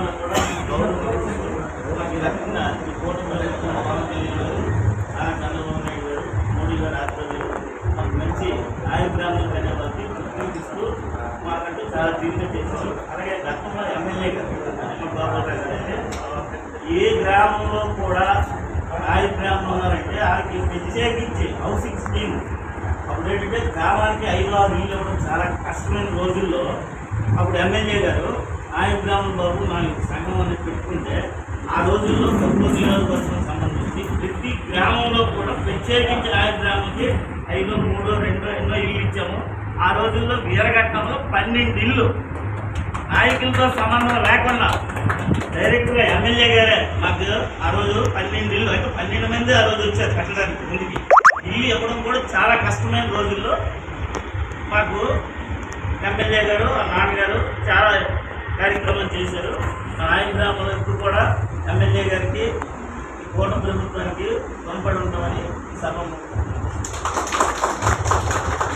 గ్రామాల్లో కూడా గౌరవం ఈ రకంగా ఈ కూటమి చంద్రబాబు నాయుడు గారు, మోడీ గారు ఆధ్వర్యంలో మాకు మంచి గ్రామాలకు అనే వాళ్ళకి గుర్తిస్తూ మాకంటూ చాలా దీనిగా చేశారు. అలాగే గతంలో ఎమ్మెల్యే గారు బాబు గారు అంటే ఏ గ్రామంలో కూడా గ్రామంలో ఉన్నారంటే వాళ్ళకి ప్రత్యేకించి హౌసింగ్ స్కీమ్ అప్పుడు ఏంటంటే గ్రామానికి 5-6 ఇళ్ళు ఇవ్వడం చాలా కష్టమైన రోజుల్లో అప్పుడు ఎమ్మెల్యే గారు గ్రామం బాబు మా సంఘం అనేది పెట్టుకుంటే ఆ రోజుల్లో ప్రభుత్వ నియోజకవర్గం సంబంధించి ప్రతి గ్రామంలో కూడా ప్రత్యేకించి గ్రామానికి 5, 3, 2 ఎన్నో ఇల్లు ఇచ్చాము. ఆ రోజుల్లో వీరఘట్టంలో 12 ఇళ్ళు నాయకులతో సంబంధం లేకుండా డైరెక్ట్గా ఎమ్మెల్యే గారే మాకు ఆ రోజు 12 ఇళ్ళు అయితే 12 మంది ఆ రోజు వచ్చారు కట్టడానికి. ముందుకి ఇల్లు ఇవ్వడం కూడా చాలా కష్టమైన రోజుల్లో మాకు ఎమ్మెల్యే గారు నాన్నగారు చాలా కార్యక్రమాలు చేశారు. గ్రామాలకు కూడా ఎమ్మెల్యే గారికి కూటమి ప్రభుత్వానికి రుణపడి ఉంటామని సభ